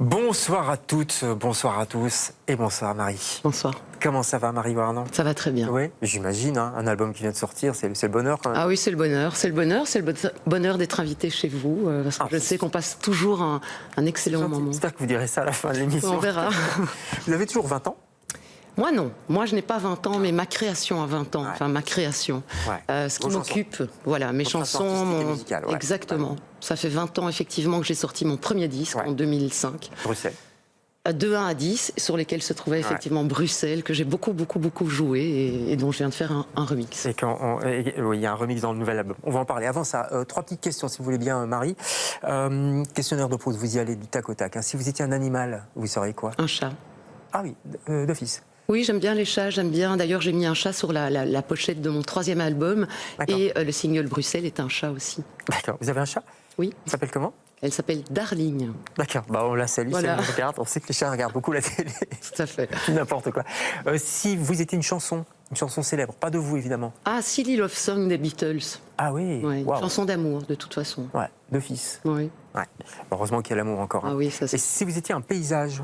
Bonsoir à toutes, bonsoir à tous et bonsoir Marie. Bonsoir. Comment ça va Marie Warnan? Ça va très bien. Oui, j'imagine, hein, un album qui vient de sortir, c'est le bonheur quand même. Ah oui, c'est le bonheur, c'est le bonheur, c'est le bonheur d'être invité chez vous, parce que je sais qu'on passe toujours un excellent moment. J'espère que vous direz ça à la fin de l'émission. On verra. Vous avez toujours 20 ans? Moi non, moi je n'ai pas 20 ans, mais ma création a 20 ans, enfin ma création. Ouais. Ce qui m'occupe, voilà, mes chansons, musicale, ouais. Exactement. Ouais. Ça fait 20 ans effectivement que j'ai sorti mon premier disque en 2005. Bruxelles. De 1 à 10, sur lesquels se trouvait effectivement Bruxelles, que j'ai beaucoup joué et dont je viens de faire un remix. Et oui, il y a un remix dans le nouvel album. On va en parler. Avant ça, 3 petites questions, si vous voulez bien, Marie. Questionnaire de pause, vous y allez du tac au tac. Hein. Si vous étiez un animal, vous seriez quoi? Un chat. Ah oui, d'office. Oui, j'aime bien les chats, j'aime bien. D'ailleurs, j'ai mis un chat sur la pochette de mon 3e album. Et le single Bruxelles est un chat aussi. D'accord. Vous avez un chat? Oui. Il s'appelle comment? Elle s'appelle Darling. D'accord, bah on la salue, voilà. Si elle regarde. On sait que les chats regardent beaucoup la télé. Tout à fait. N'importe quoi. Si vous étiez une chanson célèbre, pas de vous évidemment. Ah, Silly Love Song des Beatles. Ah oui, ouais, wow. Chanson d'amour, de toute façon. Ouais, d'office. Oui. Ouais. Heureusement qu'il y a l'amour encore. Hein. Ah oui, ça c'est... Et si vous étiez un paysage?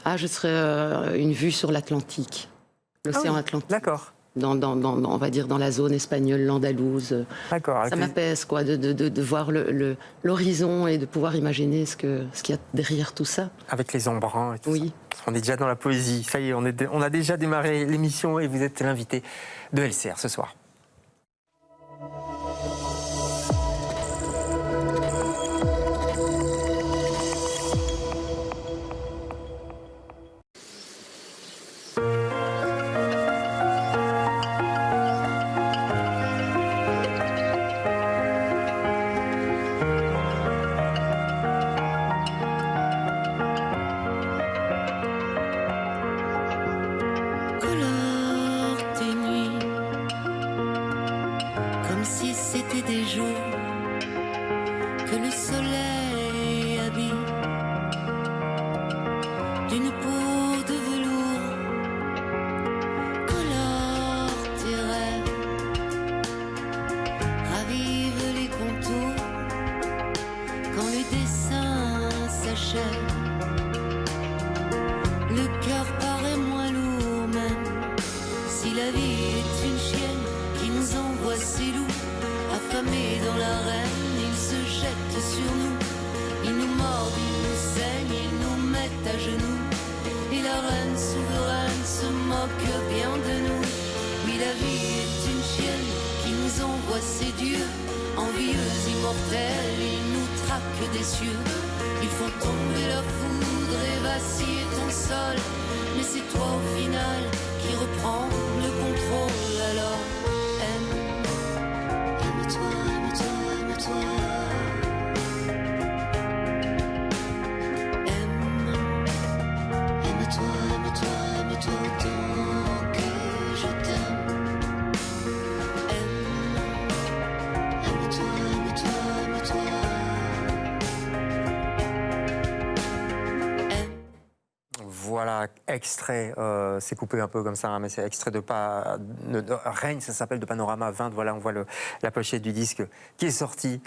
Ah, je serais une vue sur l'Atlantique. L'océan Atlantique. D'accord. On va dire dans la zone espagnole, l'andalouse. D'accord. Ça m'apaise, quoi, de voir l'horizon et de pouvoir imaginer ce qu'il y a derrière tout ça. Avec les embruns et tout oui. ça. On est déjà dans la poésie. Ça y est, on a déjà démarré l'émission et vous êtes l'invité de LCR ce soir. Dans l'arène, ils se jettent sur nous, ils nous mordent, ils nous saignent, ils nous mettent à genoux. Et la reine souveraine se moque bien de nous. Oui, la vie est une chienne qui nous envoie ses dieux, envieuse, immortelle, ils nous traquent des cieux. Ils font tomber la foudre et vaciller ton sol, mais c'est toi au final qui reprends le contrôle. Alors Voilà, extrait, c'est coupé un peu comme ça, hein, mais c'est extrait de Règne, ça s'appelle, de Panorama 20. Voilà, on voit la pochette du disque qui est sorti,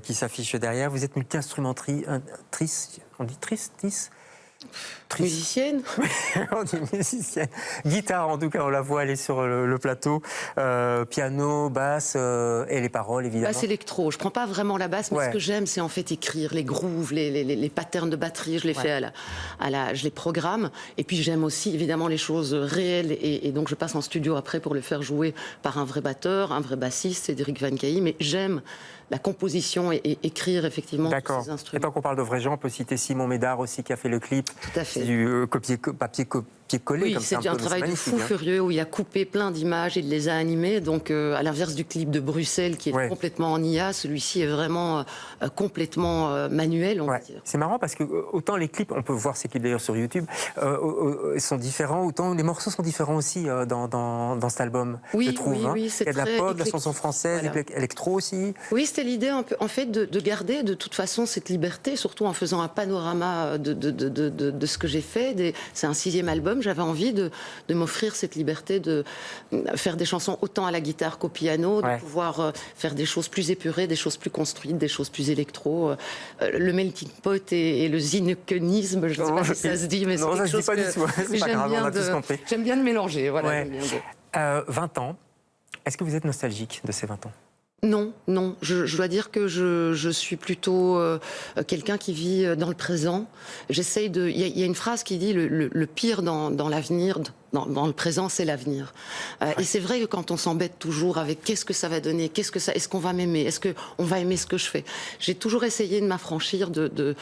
qui s'affiche derrière. Vous êtes multi-instrumentrice, on dit triste. Musicienne. On dit musicienne. Guitare, en tout cas, on la voit aller sur le plateau. Piano, basse et les paroles, évidemment. Basse électro. Je prends pas vraiment la basse, mais ce que j'aime, c'est en fait écrire les grooves, les patterns de batterie. Je les fais je les programme. Et puis j'aime aussi, évidemment, les choses réelles. Et donc je passe en studio après pour le faire jouer par un vrai batteur, un vrai bassiste, Cédric Van Cailly. Mais j'aime la composition et écrire effectivement tous ces instruments. Et tant qu'on parle de vrais gens, on peut citer Simon Médard aussi qui a fait le clip. Tout à fait. C'est du papier-collé. Oui, comme c'est un travail de fou furieux où il a coupé plein d'images, il les a animées. Donc, à l'inverse du clip de Bruxelles qui est complètement en IA, celui-ci est vraiment complètement manuel, on va dire. C'est marrant parce que autant les clips, on peut voir ces clips d'ailleurs sur YouTube, sont différents, autant les morceaux sont différents aussi dans cet album, je trouve. Oui, il y a de la pop, de la chanson française, électro aussi. Oui, c'était l'idée en fait de garder de toute façon cette liberté, surtout en faisant un panorama de ce que j'ai fait. C'est un 6e album album, j'avais envie de m'offrir cette liberté de faire des chansons autant à la guitare qu'au piano, de pouvoir faire des choses plus épurées, des choses plus construites, des choses plus électro. Le melting pot et le zinkenisme, je ne sais pas si ça se dit, mais c'est quelque chose que j'aime bien de mélanger. Voilà, 20 ans, est-ce que vous êtes nostalgique de ces 20 ans ? Non, non. Je dois dire que je suis plutôt quelqu'un qui vit dans le présent. J'essaye de. Il y a une phrase qui dit le pire dans l'avenir, dans le présent, c'est l'avenir. Et c'est vrai que quand on s'embête toujours avec qu'est-ce que ça va donner, est-ce qu'on va m'aimer, est-ce qu'on va aimer ce que je fais. J'ai toujours essayé de m'affranchir de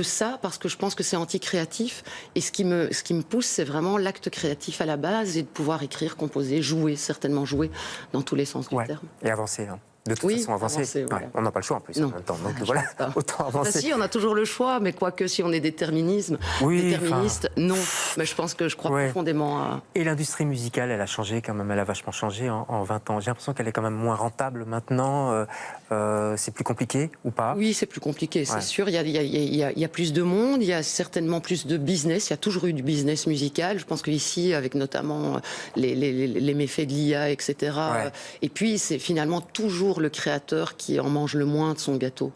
ça parce que je pense que c'est anti-créatif. Et ce qui me pousse, c'est vraiment l'acte créatif à la base et de pouvoir écrire, composer, certainement jouer dans tous les sens du terme. Et avancer. De toute façon, avancer. Voilà. On n'a pas le choix en plus en même temps. Donc voilà, autant avancer. Si, on a toujours le choix, mais quoique si on est déterministe, non. Mais je pense que je crois profondément à... Et l'industrie musicale, elle a changé quand même, elle a vachement changé en 20 ans. J'ai l'impression qu'elle est quand même moins rentable maintenant. C'est plus compliqué ou pas ? Oui, c'est plus compliqué, c'est sûr. Il y a plus de monde, il y a certainement plus de business. Il y a toujours eu du business musical. Je pense qu'ici, avec notamment les méfaits de l'IA, etc. Et puis, c'est finalement toujours le créateur qui en mange le moins de son gâteau.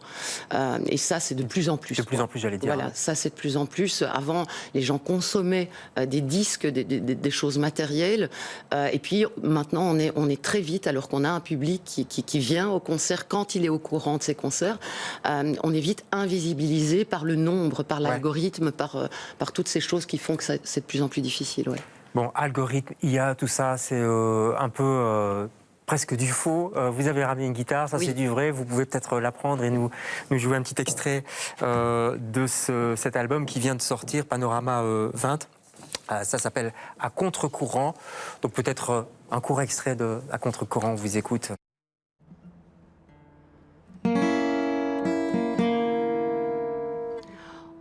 Et ça, c'est de plus en plus. De plus en plus, j'allais dire. Voilà, ça, c'est de plus en plus. Avant, les gens consommaient des disques, des choses matérielles. Et puis, maintenant, on est très vite, alors qu'on a un public qui vient au concert quand il est au courant de ces concerts. On est vite invisibilisé par le nombre, par l'algorithme, par toutes ces choses qui font que c'est de plus en plus difficile. Bon, algorithme, IA, tout ça, c'est un peu... presque du faux. Vous avez ramené une guitare, ça c'est du vrai. Vous pouvez peut-être l'apprendre et nous jouer un petit extrait de cet album qui vient de sortir, Panorama 20. Ça s'appelle À contre-courant. Donc peut-être un court extrait de À contre-courant, on vous écoute.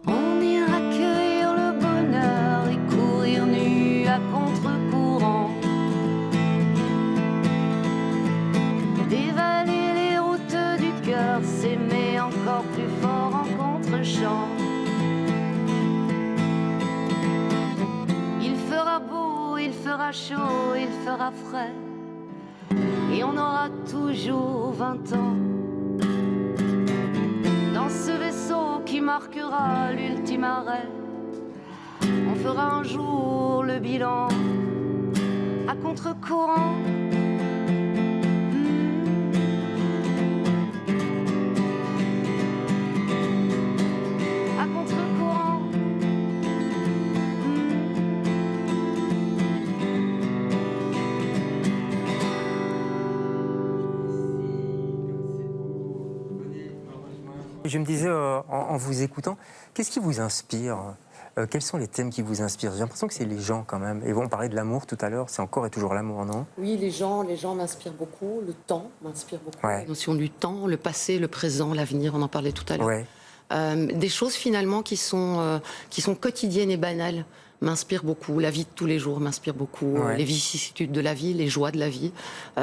On ira cueillir le bonheur et courir nu à contre-courant. Dévaler les routes du cœur, s'aimer encore plus fort en contre-champ. Il fera beau, il fera chaud, il fera frais, et on aura toujours 20 ans. Dans ce vaisseau qui marquera l'ultime arrêt, on fera un jour le bilan à contre-courant. Je me disais, en vous écoutant, qu'est-ce qui vous inspire ? Quels sont les thèmes qui vous inspirent ? J'ai l'impression que c'est les gens quand même. Et on parlait de l'amour tout à l'heure, c'est encore et toujours l'amour, non ? Oui, les gens m'inspirent beaucoup, le temps m'inspire beaucoup. La notion du temps, le passé, le présent, l'avenir, on en parlait tout à l'heure. Des choses finalement qui sont quotidiennes et banales m'inspirent beaucoup. La vie de tous les jours m'inspire beaucoup. Les vicissitudes de la vie, les joies de la vie.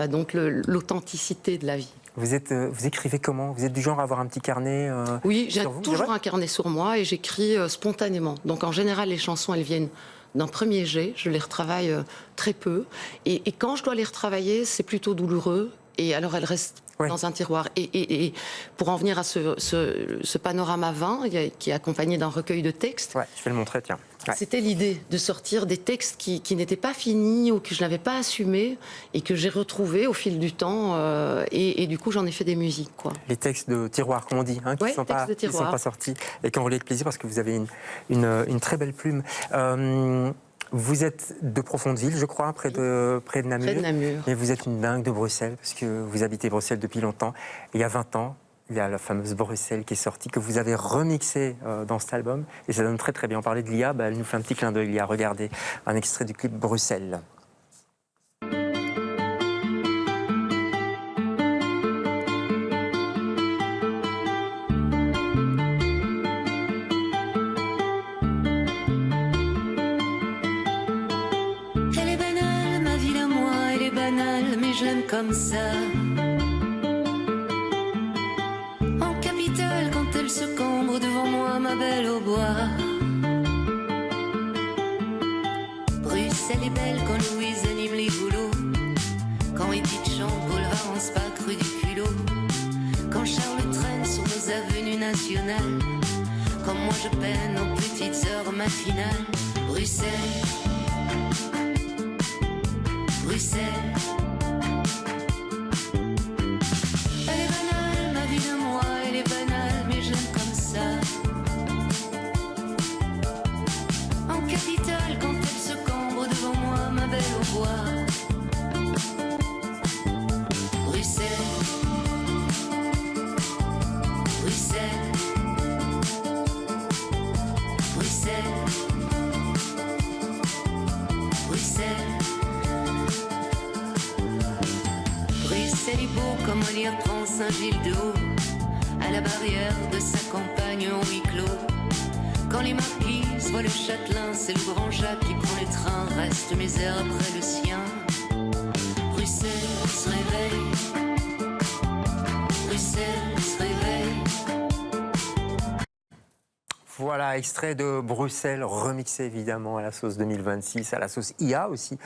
Donc l'authenticité de la vie. Vous écrivez comment ? Vous êtes du genre à avoir un petit carnet Oui, j'ai toujours un carnet sur moi et j'écris spontanément. Donc en général, les chansons, elles viennent d'un premier jet. Je les retravaille très peu. Et quand je dois les retravailler, c'est plutôt douloureux. Et alors elles restent dans un tiroir. Et pour en venir à ce panorama 20, qui est accompagné d'un recueil de textes... je vais le montrer, tiens. C'était l'idée de sortir des textes qui n'étaient pas finis ou que je n'avais pas assumés et que j'ai retrouvés au fil du temps. Et du coup, j'en ai fait des musiques. Les textes de tiroir, comme on dit, qui ne sont pas sortis et qu'on relit avec plaisir parce que vous avez une très belle plume. Vous êtes de Profondeville, je crois, près de Namur. Près de Namur. Et vous êtes une dingue de Bruxelles, parce que vous habitez Bruxelles depuis longtemps. Et il y a 20 ans, il y a la fameuse Bruxelles qui est sortie, que vous avez remixée dans cet album. Et ça donne très très bien. On parlait de Lia, elle nous fait un petit clin d'œil. Lia, regardez un extrait du clip Bruxelles. Comme ça, en capitale quand elle se cambre devant moi, ma belle au bois. Bruxelles est belle quand Louise anime les boulots. Quand Edith chante boulevard en spa rue du culot. Quand Charles traîne sur nos avenues nationales. Quand moi je peine aux petites heures matinales. Bruxelles, Bruxelles. Elle est banale, ma vie de moi, elle est banale, mais j'aime comme ça. En capitale, quand elle se cambre devant moi, ma belle au bois. Bruxelles, Bruxelles, Bruxelles, Bruxelles. Bruxelles est beau comme Molière prend Saint-Gilles-de-Haut, à la barrière de sa campagne en huis clos. Quand les marquises voient le châtelain, c'est le grand Jacques qui prend les trains, reste mes airs après le sien. Bruxelles se réveille, Bruxelles se réveille. Voilà, extrait de Bruxelles, remixé évidemment à la sauce 2026, à la sauce IA aussi.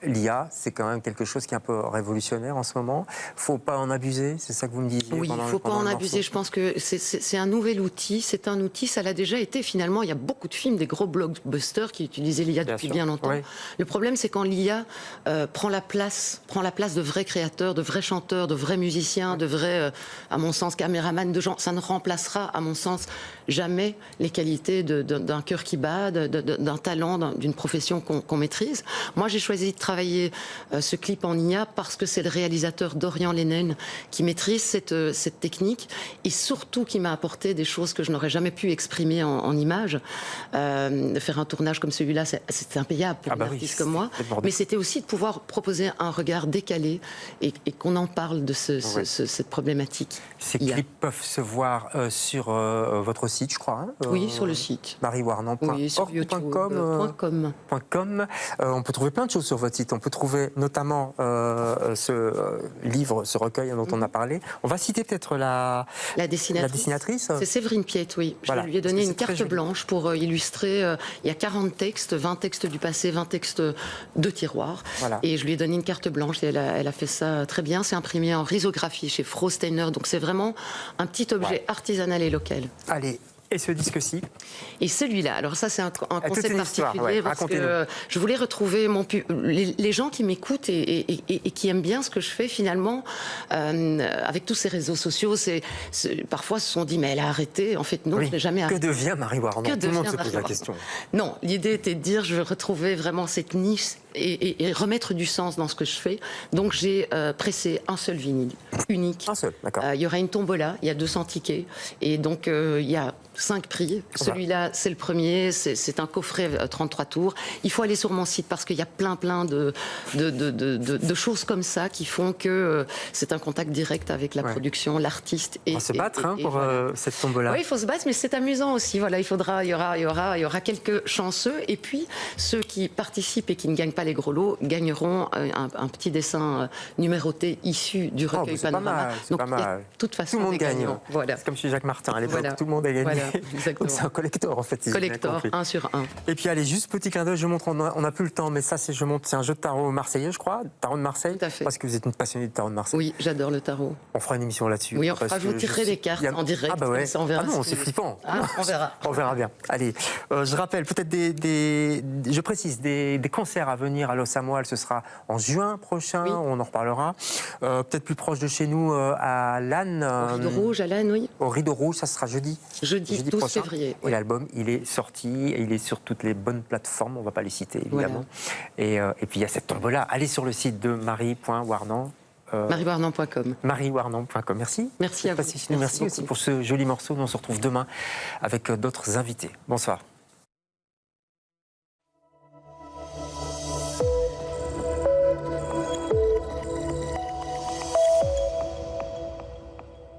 L'IA, c'est quand même quelque chose qui est un peu révolutionnaire en ce moment. Faut pas en abuser, c'est ça que vous me disiez? Oui, il ne faut pas en abuser. Je pense que c'est un nouvel outil. C'est un outil, ça l'a déjà été finalement. Il y a beaucoup de films, des gros blockbusters qui utilisaient l'IA depuis bien longtemps. Oui. Le problème, c'est quand l'IA prend la place de vrais créateurs, de vrais chanteurs, de vrais musiciens, de vrais, à mon sens, caméramans, de gens. Ça ne remplacera, à mon sens, jamais les qualités d'un cœur qui bat, d'un talent, d'une profession qu'on maîtrise. Moi, j'ai choisi de travailler ce clip en IA parce que c'est le réalisateur Dorian Lenen qui maîtrise cette technique et surtout qui m'a apporté des choses que je n'aurais jamais pu exprimer en images. Faire un tournage comme celui-là, c'est impayable pour un artiste comme moi, mais c'était aussi de pouvoir proposer un regard décalé et qu'on en parle de cette problématique. Ces clips peuvent se voir sur votre site, je crois. Oui, sur le site. mariewarnan.org.com. Oui, sur youtube.com. On peut trouver plein de choses sur votre site. On peut trouver notamment ce livre, ce recueil dont on a parlé. On va citer peut-être la dessinatrice. C'est Séverine Piette, oui. Voilà. Je lui ai donné une carte blanche pour illustrer. Il y a 40 textes, 20 textes du passé, 20 textes de tiroir. Voilà. Et je lui ai donné une carte blanche et elle a fait ça très bien. C'est imprimé en risographie chez Frosteiner. Donc c'est vraiment un petit objet artisanal et local. Allez. Et ce disque-ci? Et celui-là, alors ça c'est un concept particulier parce que je voulais retrouver les gens qui m'écoutent et qui aiment bien ce que je fais finalement avec tous ces réseaux sociaux. Parfois se sont dit mais elle a arrêté. En fait non, je n'ai jamais arrêté. Que devient Marie Warnan? Tout le monde se pose la question. Non, l'idée était de dire je veux retrouver vraiment cette niche et remettre du sens dans ce que je fais. Donc j'ai pressé un seul vinyle, unique. Un seul, d'accord. Il y aura une tombola, il y a 200 tickets et donc il y a 5 prix. Celui-là, c'est le premier. C'est un coffret 33 tours. Il faut aller sur mon site parce qu'il y a plein de choses comme ça qui font que c'est un contact direct avec la production, l'artiste. On va se battre pour cette tombola. Oui, il faut se battre, mais c'est amusant aussi. Voilà, il y aura quelques chanceux. Et puis, ceux qui participent et qui ne gagnent pas les gros lots gagneront un petit dessin numéroté issu du recueil Panorama. C'est pas mal. De toute façon, tout le monde gagne. Voilà. C'est comme chez Jacques Martin à l'époque. Tout le monde a gagné. Voilà. C'est un collector en fait. Collector, 1 sur 1. Et puis allez, juste petit clin d'œil, je montre, on n'a plus le temps, mais ça c'est un jeu de tarot marseillais, je crois, tarot de Marseille. Tout à fait. Parce que vous êtes une passionnée de tarot de Marseille. Oui, j'adore le tarot. On fera une émission là-dessus. Oui, je vous tirerai les cartes en direct. Ah bah ouais. Ça, on verra. Ah non, c'est flippant. On verra. On verra bien. Allez, je rappelle peut-être je précise, des concerts à venir à Los Amoal, ce sera en juin prochain, on en reparlera. Peut-être plus proche de chez nous, à Lannes. Au Rideau Rouge, à Lannes, oui. Au Rideau Rouge, ça sera jeudi. Jeudi 12 février. Et l'album, il est sorti, il est sur toutes les bonnes plateformes, on ne va pas les citer évidemment. Voilà. Et puis il y a cette tombola. Allez sur le site de marie.warnan. mariewarnan.com. mariewarnan.com. Merci. Merci à vous. Merci aussi pour ce joli morceau. Nous on se retrouve demain avec d'autres invités. Bonsoir.